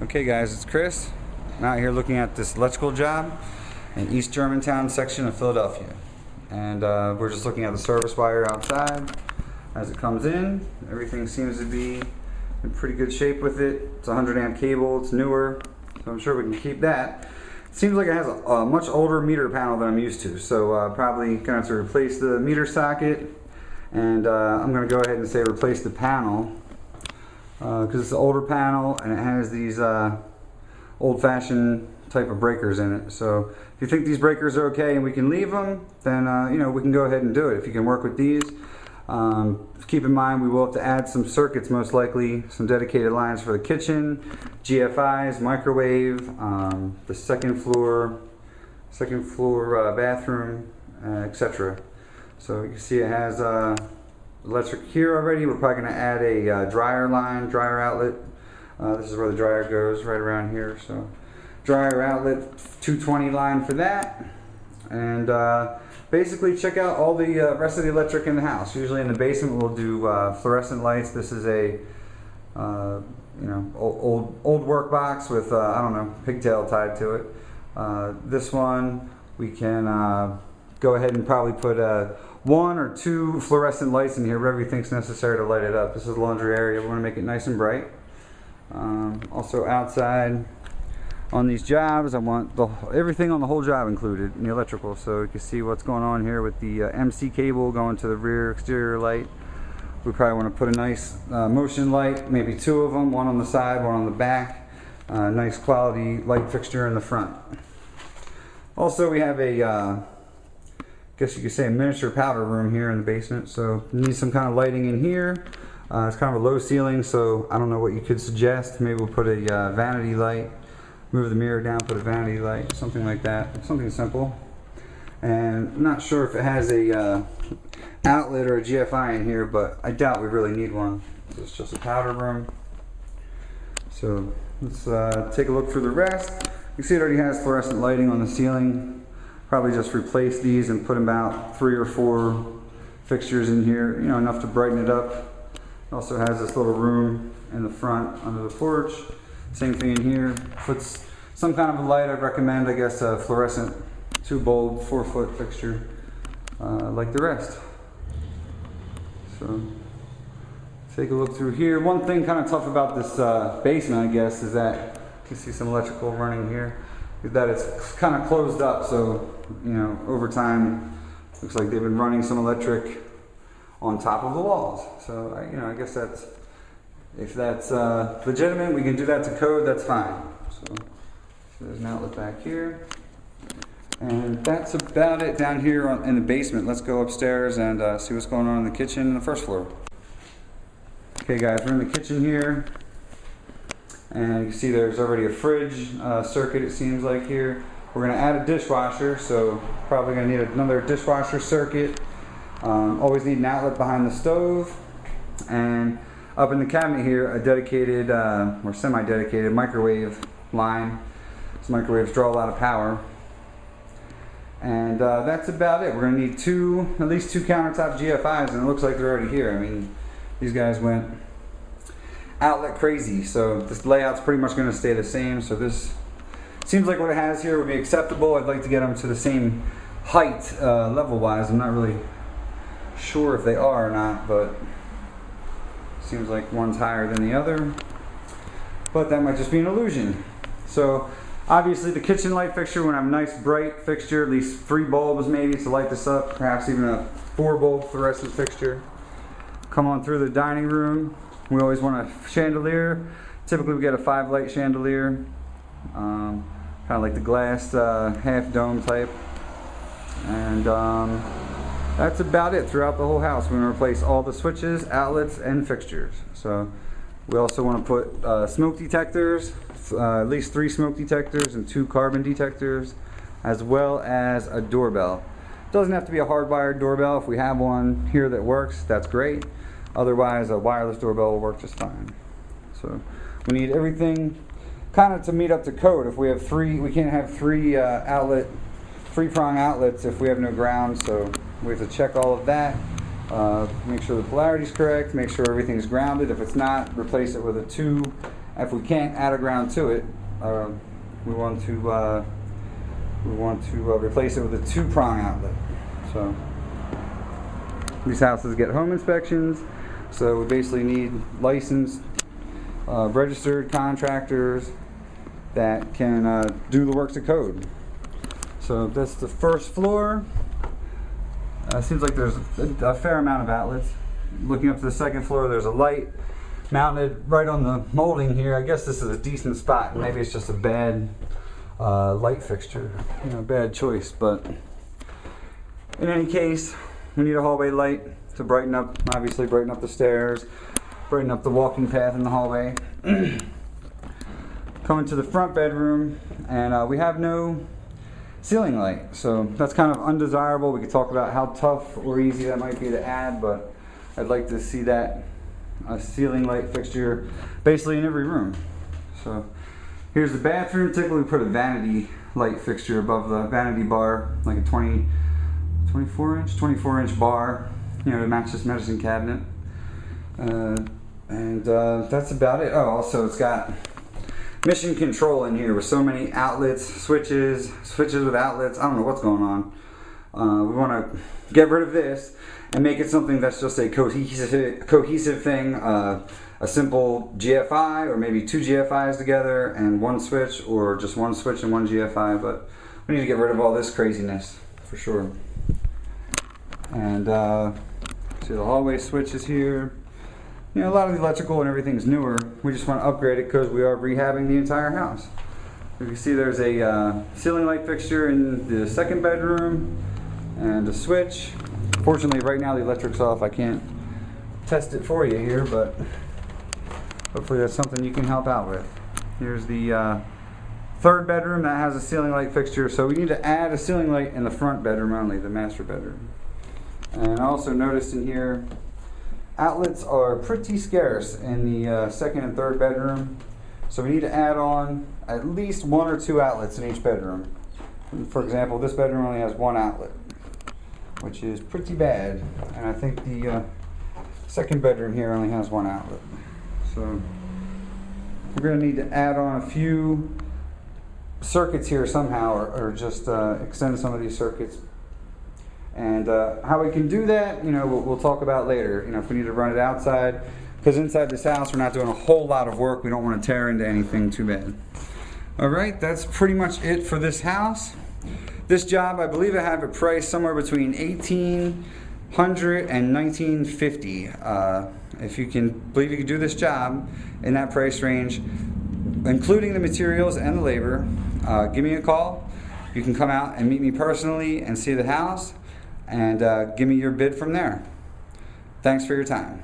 Okay guys, it's Chris. I'm out here looking at this electrical job in East Germantown section of Philadelphia. And we're just looking at the service wire outside as it comes in. Everything seems to be in pretty good shape with it. It's a 100 amp cable, it's newer, so I'm sure we can keep that. It seems like it has a much older meter panel than I'm used to, so probably gonna have to replace the meter socket. And I'm gonna go ahead and say replace the panel, because it's an older panel and it has these old-fashioned type of breakers in it. So if you think these breakers are okay and we can leave them, then you know, we can go ahead and do it. If you can work with these, keep in mind we will have to add some circuits, most likely some dedicated lines for the kitchen, GFIs, microwave, the second floor bathroom, etc. So you can see it has electric here already. We're probably going to add a dryer outlet. This is where the dryer goes, right around here. So dryer outlet, 220 line for that. And basically check out all the rest of the electric in the house. Usually in the basement we'll do fluorescent lights. This is a you know, old work box with I don't know, pigtail tied to it. This one we can go ahead and probably put 1 or 2 fluorescent lights in here, whatever you think is necessary to light it up. This is the laundry area. We want to make it nice and bright. Also outside on these jobs, I want everything on the whole job included in the electrical. So you can see what's going on here with the MC cable going to the rear exterior light. We probably want to put a nice motion light, maybe 2 of them, one on the side, one on the back. Nice quality light fixture in the front. Also we have a guess you could say a miniature powder room here in the basement, so you need some kind of lighting in here. It's kind of a low ceiling, so I don't know what you could suggest. Maybe we'll put a vanity light, move the mirror down, put a vanity light, something like that, something simple. And I'm not sure if it has a outlet or a GFI in here, but I doubt we really need one. So it's just a powder room. So let's take a look through the rest. You can see it already has fluorescent lighting on the ceiling. Probably just replace these and put about 3 or 4 fixtures in here, you know, enough to brighten it up. It also has this little room in the front under the porch. Same thing in here. Puts some kind of a light. I'd recommend, I guess, a fluorescent 2-bulb 4-foot fixture, like the rest. So take a look through here. One thing kind of tough about this basement, I guess, is that you can see some electrical running here. That it's kind of closed up, so you know, over time looks like they've been running some electric on top of the walls. So you know, I guess that's, if that's legitimate, we can do that to code, that's fine. So there's an outlet back here, and that's about it down here in the basement. Let's go upstairs and see what's going on in the kitchen and the first floor. Okay guys, we're in the kitchen here. And you can see there's already a fridge circuit, it seems like here. We're going to add a dishwasher, so probably going to need another dishwasher circuit. Always need an outlet behind the stove. And up in the cabinet here, a dedicated or semi-dedicated microwave line. These microwaves draw a lot of power. And that's about it. We're going to need at least 2 countertop GFIs, and it looks like they're already here. I mean, these guys went outlet crazy, so this layout's pretty much going to stay the same. So this seems like what it has here would be acceptable. I'd like to get them to the same height level wise. I'm not really sure if they are or not, but seems like one's higher than the other, but that might just be an illusion. So obviously the kitchen light fixture, we're going to have a nice bright fixture, at least 3 bulbs maybe to light this up, perhaps even a 4-bulb fluorescent fixture. Come on through the dining room. We always want a chandelier. Typically we get a 5-light chandelier, kind of like the glass half dome type. And that's about it throughout the whole house. We're going to replace all the switches, outlets, and fixtures. So we also want to put smoke detectors, at least 3 smoke detectors and 2 carbon detectors, as well as a doorbell. It doesn't have to be a hardwired doorbell. If we have one here that works, that's great. Otherwise, a wireless doorbell will work just fine. So we need everything kind of to meet up to code. If we have 3, we can't have 3 3-prong outlets if we have no ground. So we have to check all of that. Make sure the polarity is correct. Make sure everything's grounded. If it's not, replace it with a 2 If we can't add a ground to it, we want to replace it with a 2-prong outlet. So these houses get home inspections, so we basically need licensed, registered contractors that can do the works of code. So that's the first floor. Seems like there's a fair amount of outlets. Looking up to the second floor, there's a light mounted right on the molding here. I guess this is a decent spot. Maybe it's just a bad light fixture, bad choice. But in any case, we need a hallway light to brighten up, obviously brighten up the stairs, brighten up the walking path in the hallway. Coming to the front bedroom, and we have no ceiling light, so that's kind of undesirable. We could talk about how tough or easy that might be to add, but I'd like to see that a ceiling light fixture basically in every room. So here's the bathroom. Typically we put a vanity light fixture above the vanity bar, like a 24 inch bar, to match this medicine cabinet. And that's about it. Oh, also it's got mission control in here with so many outlets, switches with outlets. I don't know what's going on. We want to get rid of this and make it something that's just a cohesive thing. A simple GFI, or maybe 2 GFIs together and 1 switch, or just 1 switch and 1 GFI. But we need to get rid of all this craziness for sure. And see the hallway switches here. A lot of the electrical and everything's newer. We just want to upgrade it because we are rehabbing the entire house. You can see there's a ceiling light fixture in the second bedroom and a switch. Fortunately, right now the electric's off. I can't test it for you here, but hopefully that's something you can help out with. Here's the third bedroom that has a ceiling light fixture. So we need to add a ceiling light in the front bedroom only, the master bedroom. And I also noticed in here, outlets are pretty scarce in the second and third bedroom, so we need to add on at least 1 or 2 outlets in each bedroom. For example, this bedroom only has 1 outlet, which is pretty bad, and I think the second bedroom here only has 1 outlet. So we're going to need to add on a few circuits here somehow, or just extend some of these circuits. And how we can do that, we'll talk about later. If we need to run it outside, because inside this house we're not doing a whole lot of work. We don't want to tear into anything too bad. All right, that's pretty much it for this house. This job, I believe I have a price somewhere between $1,800 and $1,950. If you can believe you can do this job in that price range, including the materials and the labor, give me a call. You can come out and meet me personally and see the house, and give me your bid from there. Thanks for your time.